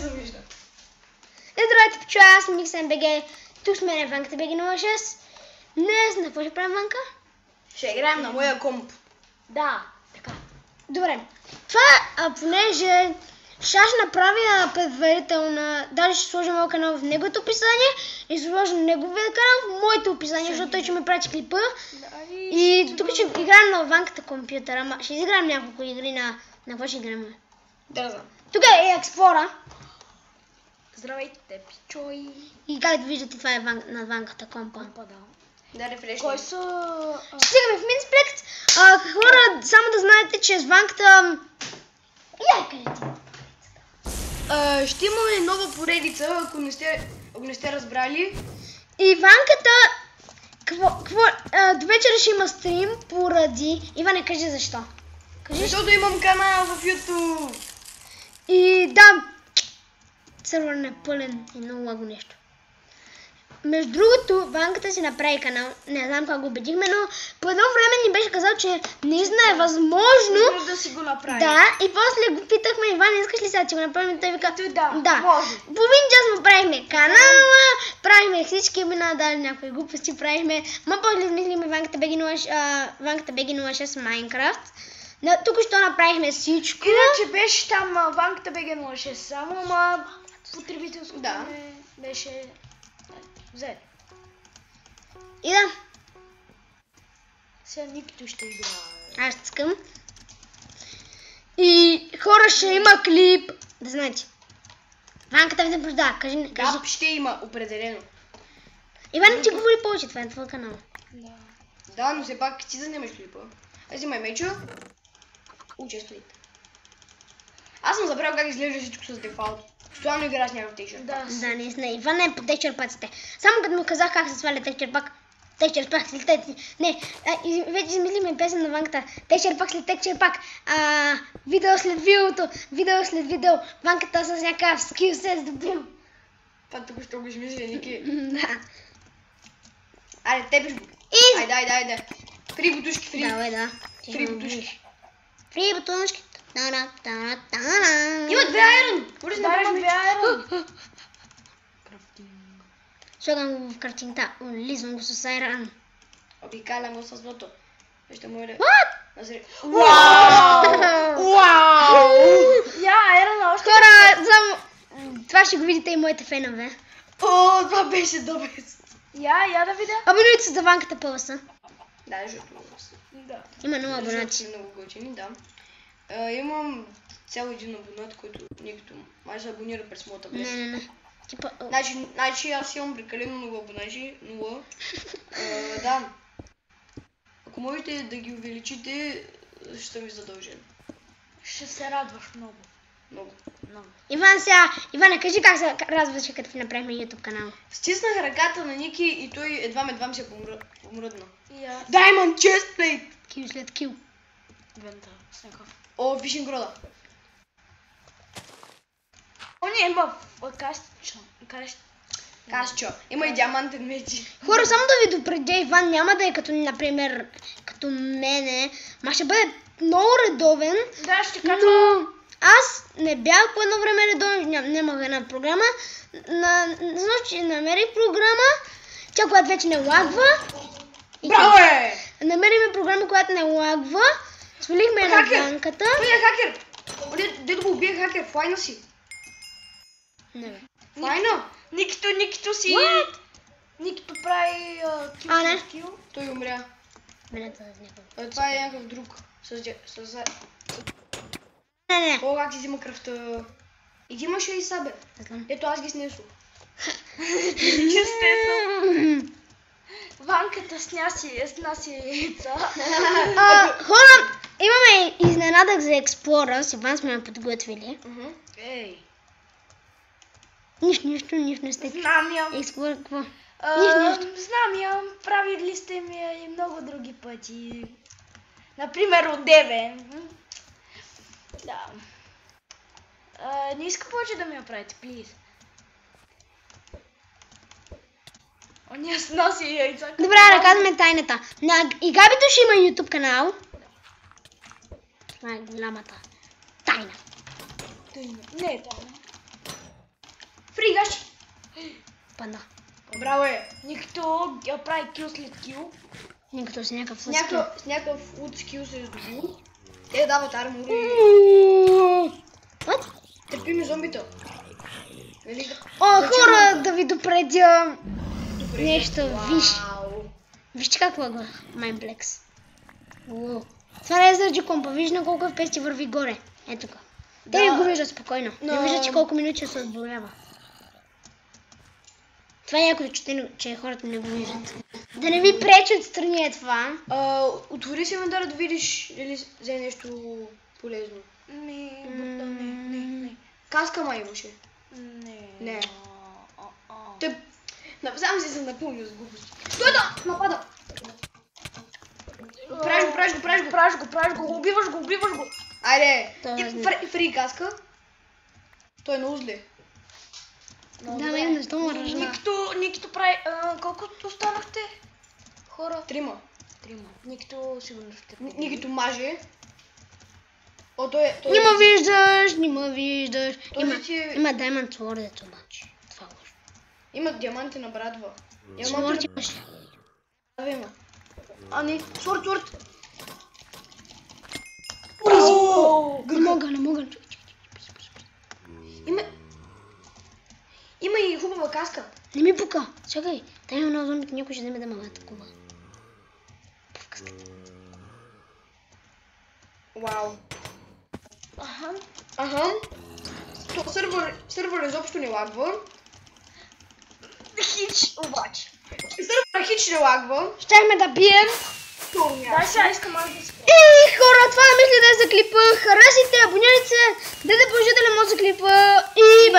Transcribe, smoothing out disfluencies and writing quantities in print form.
завижда. Здравейте, пичо, аз съм Миксен БГ. Тук сме на Ванката БГ06. Днес на какво ще правим, Ванка? Ще играем на моя комп. Да, така. Добре. Това, понеже ще направя предварителна, даже ще сложа моят канал в неговото описание и ще сложа неговия канал в моето описание, защото той ще ме прати клипа. И тук ще играем на Ванката компютъра. Ще изиграем няколко игри на какво ще играем? Да знам. Тук е Експлора. Здравейте, пичой. И както виждате, това е на Ванката компа. Да, рефрешни. Кой са... Стигаме в Минсплекс. Хора, само да знаете, че с Ванката... Я кажете. Ще имаме нова поредица, ако не сте разбрали. И Ванката... До вечера ще има стрим поради... Иване, кажи защо. Защото имам канал в YouTube. И да... Сървърът е пълен и много лаго нещо. Между другото, Ванката си направи канал. Не знам как го убедихме, но по едно време ни беше казал, че наистина е възможно да си го направим. Да, и после го питахме, Иван, искаш ли сега да си го направим? И той вика, да, може. Половин час му правихме канала, правихме всички имена, дали някои глупости правихме. После измислихме Ванката BG06 Майнкрафт. Тук що направихме всичко. Иначе беше там Ванката BG06 само, ама потребителското не беше взето. И да. Сега Никито ще играе. Аз искам. И хора, ще има клип. Да знаете. Ванката ви заблуждава. Кажи. Да, ще има, определено. Иван, ти говори повече, това е твой канал. Да, но все пак ти занимаш клипа. Взимай мечо. Участвайте. Аз съм забрал как изглежда всичко с дефалт. Постоянно играш някакъв текчър пак. Да, наистина. Иван е по текчър паците. Само като му казах как се сваля текчър пак. Текчър пак след текчър. Не, вече измислихме песен на Ванката. Текчър пак след текчър пак. Видео след видеото. Видео след видео. Ванката с някакъв скилсет добил. Това тук ще го измисля, Ники. Да. Айде, теб го. Айде. Фри бутушки, фри. Да. Фри бутушки. Фри бутушки. Има 2 айрон. Може да направиш меч. Слагам го в картинта. Лизвам го с айрон. Обикалям го с злото. Ще му е... What? Вау! Я, айрон още. Хора, това ще го видите и моите фенове. О, това беше добре. Я да видя. Абонуйте се за Ванката Пълса. Да, защото Да. Има много абонати. Много готини, да. Имам цял един абонат, който никто май се абонира през моята мрежа. Не. Значи аз имам прекалено много абонати, 0. Да. Ако можете да ги увеличите, ще съм ви задължен. Ще се радваш много. Много. Иване, кажи как се радваше, като ви направихме YouTube канал. Стиснах ръката на Ники и той едва се помръдна. Я. Diamond chestplate! Кил след кил. Вента, с някакъв. О, фишинг грода. О, не, има Касчо. Има и диамантен меч. Хора, само да ви допредя, Иван няма да е като, например, като мене, ма ще бъде много редовен. Да, ще кажа. Но аз не бях по едно време редовен, нямах една програма. Значи намерих програма, тя която вече не лагва. Браво е! Намерихме програма, която не лагва. Свалихме на Ванката. Той е хакер! Дето го убие хакер, флайна си. Не бе. Флайна? Никито си. Никито прави кил. Той умря. Това е някакъв друг. Не. О, как ти взима кръвта. И ти имаш и сабе. Ето аз ги снесох. Ванката снася яйца. Хора, имаме изненадък за Експлора. С Иван сме подготвили. Ей. Нищо не сте. Знам я. Експлора какво? Знам я. Правили сте ми и много други пъти. Например, от Девен. Да. Не иска повече да ми я правите, плиз. Оня сноси яйца. Добре, разказваме тайната. И Габито ще има YouTube канал. Това е голямата тайна. Не е тайна. Фригаш! Панда. Браво е. Никто прави кил след кил. Никто с някакъв С някакъв лут скил се издобил. Те дават армори. What? Търпиме зомбито. Нали? О, хора, да ви допредя Добре. нещо, виж. Вау. Вижте как лъгва Майнплекс. Това не е заради компа, виж на колко FPS ти върви горе. Ето така. Те не го виждат спокойно. Не виждат, че колко минути се отброява. Това е якото, че хората не го виждат. Да не ви пречи отстрани е това. Отвори си инвентар да видиш дали взе нещо полезно. Не. Каска май имаше. Не. Те... Сам си съм напълнил с глупости. Той да! Напада! Праж го! Убиваш го! Айде! Той е Фри каска. Той е на узле. Да, именно, що му ръжна. Никто прави... Колко останахте? Хора? Трима. Никто сигурно ще... Никито маже. О, той е... Не ме виждаш. Този си е... Има Diamond Sword обаче. Това е лошо. Има диаманти на брадва. Sword имаш. Да, има. А, не. Свърт. Не мога. Има и хубава каска. Не ми пука. Чакай. Дай има много зомбите, някой ще вземе да ме атакува. Вау. Аха. То сървър изобщо не лагва. Хич, обаче. Сървър хич не лагва. Щяхме да бием. Дай сега искам аз да спра. И хора, това мисля да е за клипа. Харесайте, абонирайте се. Дайте положителен мод за клипа. И